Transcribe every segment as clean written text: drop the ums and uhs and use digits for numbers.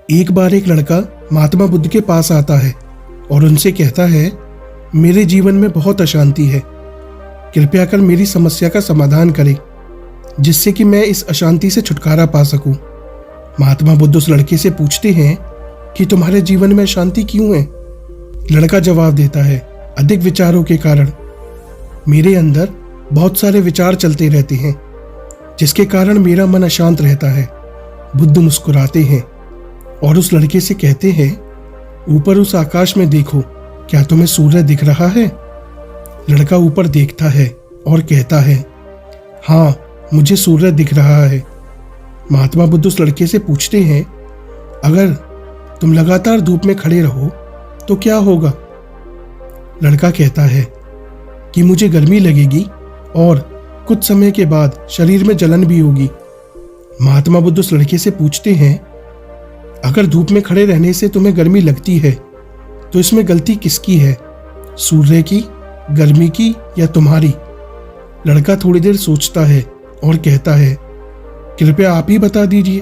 एक बार एक लड़का महात्मा बुद्ध के पास आता है और उनसे कहता है, मेरे जीवन में बहुत अशांति है, कृपया कर मेरी समस्या का समाधान करें जिससे कि मैं इस अशांति से छुटकारा पा सकूं। महात्मा बुद्ध उस लड़के से पूछते हैं कि तुम्हारे जीवन में अशांति क्यों है। लड़का जवाब देता है, अधिक विचारों के कारण। मेरे अंदर बहुत सारे विचार चलते रहते हैं जिसके कारण मेरा मन अशांत रहता है। बुद्ध मुस्कुराते हैं और उस लड़के से कहते हैं, ऊपर उस आकाश में देखो, क्या तुम्हें सूर्य दिख रहा है। लड़का ऊपर देखता है और कहता है, हाँ मुझे सूर्य दिख रहा है। महात्मा बुद्ध उस लड़के से पूछते हैं, अगर तुम लगातार धूप में खड़े रहो तो क्या होगा। लड़का कहता है कि मुझे गर्मी लगेगी और कुछ समय के बाद शरीर में जलन भी होगी। महात्मा बुद्ध उस लड़के से पूछते हैं, अगर धूप में खड़े रहने से तुम्हें गर्मी लगती है तो इसमें गलती किसकी है, सूर्य की, गर्मी की या तुम्हारी। लड़का थोड़ी देर सोचता है और कहता है, कृपया आप ही बता दीजिए।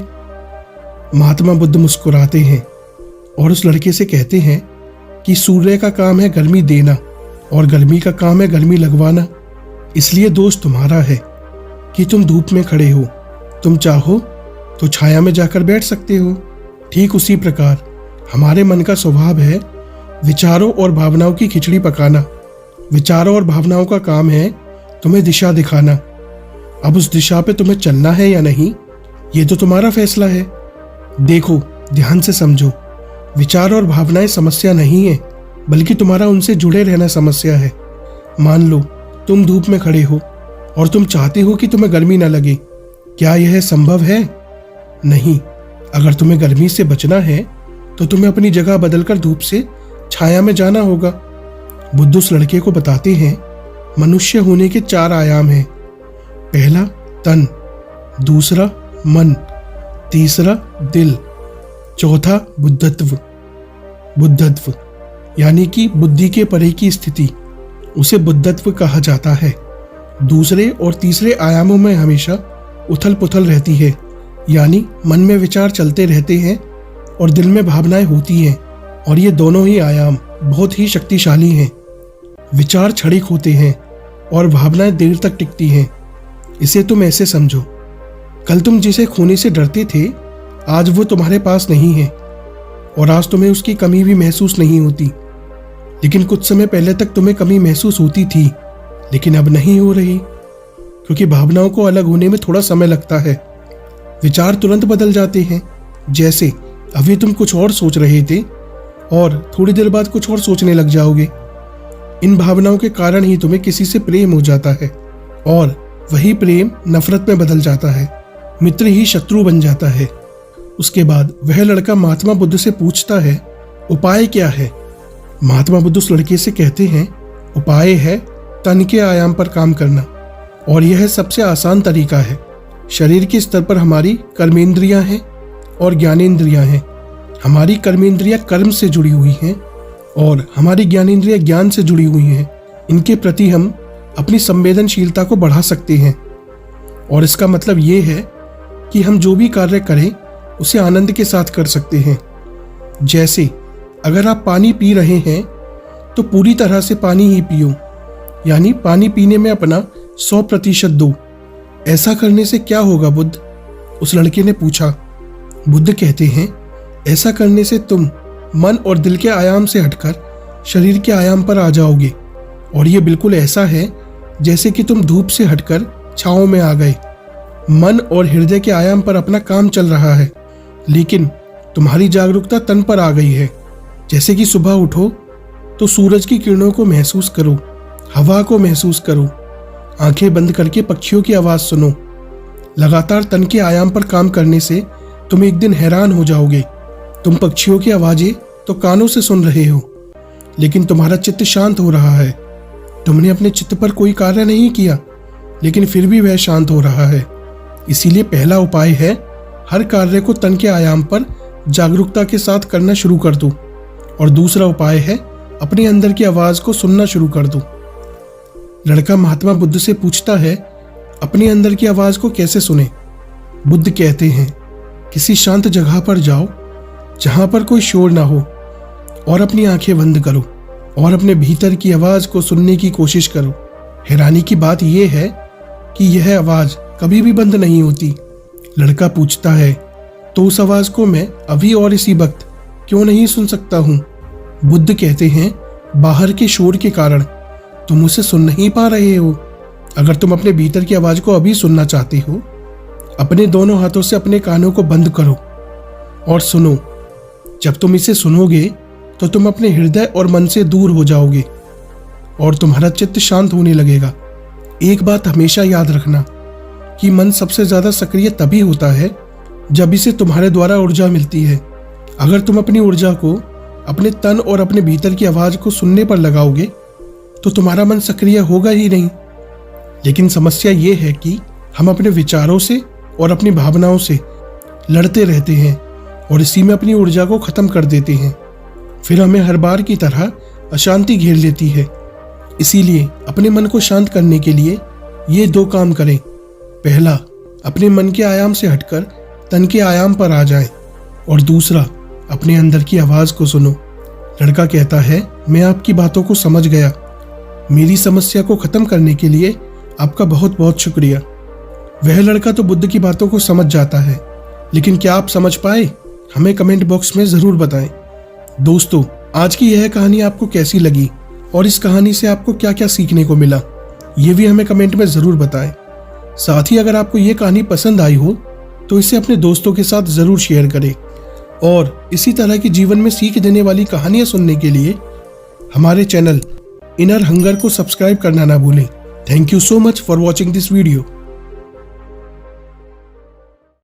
महात्मा बुद्ध मुस्कुराते हैं और उस लड़के से कहते हैं कि सूर्य का काम है गर्मी देना और गर्मी का काम है गर्मी लगवाना, इसलिए दोष तुम्हारा है कि तुम धूप में खड़े हो। तुम चाहो तो छाया में जाकर बैठ सकते हो। ठीक उसी प्रकार हमारे मन का स्वभाव है विचारों और भावनाओं की खिचड़ी पकाना। विचारों और भावनाओं का काम है तुम्हें दिशा दिखाना। अब उस दिशा पे तुम्हें चलना है या नहीं, ये तो तुम्हारा फैसला है। देखो, ध्यान से समझो, विचार और भावनाएं समस्या नहीं है, बल्कि तुम्हारा उनसे जुड़े रहना समस्या है। मान लो तुम धूप में खड़े हो और तुम चाहते हो कि तुम्हें गर्मी ना लगे। क्या यह संभव है? नहीं। अगर तुम्हें गर्मी से बचना है तो तुम्हें अपनी जगह बदलकर धूप से छाया में जाना होगा। बुद्ध उस लड़के को बताते हैं, मनुष्य होने के 4 आयाम हैं। पहला तन, दूसरा मन, तीसरा दिल, चौथा बुद्धत्व। बुद्धत्व यानी कि बुद्धि के परे की स्थिति, उसे बुद्धत्व कहा जाता है। दूसरे और तीसरे आयामों में हमेशा उथल पुथल रहती है, यानी मन में विचार चलते रहते हैं और दिल में भावनाएं होती हैं, और ये दोनों ही आयाम बहुत ही शक्तिशाली हैं। विचार क्षणिक होते हैं और भावनाएं देर तक टिकती हैं। इसे तुम ऐसे समझो, कल तुम जिसे खोने से डरते थे आज वो तुम्हारे पास नहीं है और आज तुम्हें उसकी कमी भी महसूस नहीं होती। लेकिन कुछ समय पहले तक तुम्हें कमी महसूस होती थी, लेकिन अब नहीं हो रही, क्योंकि भावनाओं को अलग होने में थोड़ा समय लगता है। विचार तुरंत बदल जाते हैं, जैसे अभी तुम कुछ और सोच रहे थे और थोड़ी देर बाद कुछ और सोचने लग जाओगे। इन भावनाओं के कारण ही तुम्हें किसी से प्रेम हो जाता है और वही प्रेम नफरत में बदल जाता है, मित्र ही शत्रु बन जाता है। उसके बाद वह लड़का महात्मा बुद्ध से पूछता है, उपाय क्या है। महात्मा बुद्ध उस लड़के से कहते हैं, उपाय है तन के आयाम पर काम करना, और यह सबसे आसान तरीका है। शरीर के स्तर पर हमारी कर्मेंद्रियां हैं और ज्ञानेंद्रियां हैं। हमारी कर्मेंद्रियां कर्म से जुड़ी हुई हैं और हमारी ज्ञानेंद्रियां ज्ञान से जुड़ी हुई हैं। इनके प्रति हम अपनी संवेदनशीलता को बढ़ा सकते हैं, और इसका मतलब ये है कि हम जो भी कार्य करें उसे आनंद के साथ कर सकते हैं। जैसे अगर आप पानी पी रहे हैं तो पूरी तरह से पानी ही पियो, यानी पानी पीने में अपना 100% दो। ऐसा करने से क्या होगा बुद्ध? उस लड़के ने पूछा। बुद्ध कहते हैं, ऐसा करने से तुम मन और दिल के आयाम से हटकर शरीर के आयाम पर आ जाओगे, और ये बिल्कुल ऐसा है जैसे कि तुम धूप से हटकर छांव में आ गए। मन और हृदय के आयाम पर अपना काम चल रहा है, लेकिन तुम्हारी जागरूकता तन पर आ गई है। जैसे कि सुबह उठो तो सूरज की किरणों को महसूस करो, हवा को महसूस करो, आंखें बंद करके पक्षियों की आवाज सुनो। लगातार तन के आयाम पर काम करने से तुम एक दिन हैरान हो जाओगे। तुम पक्षियों की आवाजें तो कानों से सुन रहे हो, लेकिन तुम्हारा चित्त शांत हो रहा है। तुमने अपने चित्त पर कोई कार्य नहीं किया, लेकिन फिर भी वह शांत हो रहा है। इसीलिए पहला उपाय है, हर कार्य को तन के आयाम पर जागरूकता के साथ करना शुरू कर दो, और दूसरा उपाय है, अपने अंदर की आवाज को सुनना शुरू कर दो। लड़का महात्मा बुद्ध से पूछता है, अपने अंदर की आवाज को कैसे सुने। बुद्ध कहते हैं, किसी शांत जगह पर जाओ, जहां पर कोई शोर ना हो, और अपनी आंखें बंद करो और अपने भीतर की आवाज को सुनने की कोशिश करो। हैरानी की बात यह है कि यह आवाज कभी भी बंद नहीं होती। लड़का पूछता है, तो उस आवाज को मैं अभी और इसी वक्त क्यों नहीं सुन सकता हूँ? बुद्ध कहते हैं, बाहर के शोर के कारण तुम उसे सुन नहीं पा रहे हो। अगर तुम अपने भीतर की आवाज को अभी सुनना चाहते हो, अपने दोनों हाथों से अपने कानों को बंद करो और सुनो। जब तुम इसे सुनोगे तो तुम अपने हृदय और मन से दूर हो जाओगे और तुम्हारा चित्त शांत होने लगेगा। एक बात हमेशा याद रखना कि मन सबसे ज्यादा सक्रिय तभी होता है जब इसे तुम्हारे द्वारा ऊर्जा मिलती है। अगर तुम अपनी ऊर्जा को अपने तन और अपने भीतर की आवाज को सुनने पर लगाओगे तो तुम्हारा मन सक्रिय होगा ही नहीं। लेकिन समस्या ये है कि हम अपने विचारों से और अपनी भावनाओं से लड़ते रहते हैं और इसी में अपनी ऊर्जा को खत्म कर देते हैं। फिर हमें हर बार की तरह अशांति घेर लेती है। इसीलिए अपने मन को शांत करने के लिए ये 2 काम करें। पहला, अपने मन के आयाम से हटकर तन के आयाम पर आ जाएं, और दूसरा, अपने अंदर की आवाज को सुनो। लड़का कहता है, मैं आपकी बातों को समझ गया। मेरी समस्या को खत्म करने के लिए आपका बहुत बहुत शुक्रिया। वह लड़का तो बुद्ध की बातों को समझ जाता है, लेकिन क्या आप समझ पाए? हमें कमेंट बॉक्स में जरूर बताएं। दोस्तों, आज की यह कहानी आपको कैसी लगी और इस कहानी से आपको क्या क्या सीखने को मिला, ये भी हमें कमेंट में जरूर बताएं। साथ ही अगर आपको ये कहानी पसंद आई हो तो इसे अपने दोस्तों के साथ जरूर शेयर करें, और इसी तरह की जीवन में सीख देने वाली कहानियां सुनने के लिए हमारे चैनल इनर हंगर को सब्सक्राइब करना ना भूलें। Thank you so much for watching this video.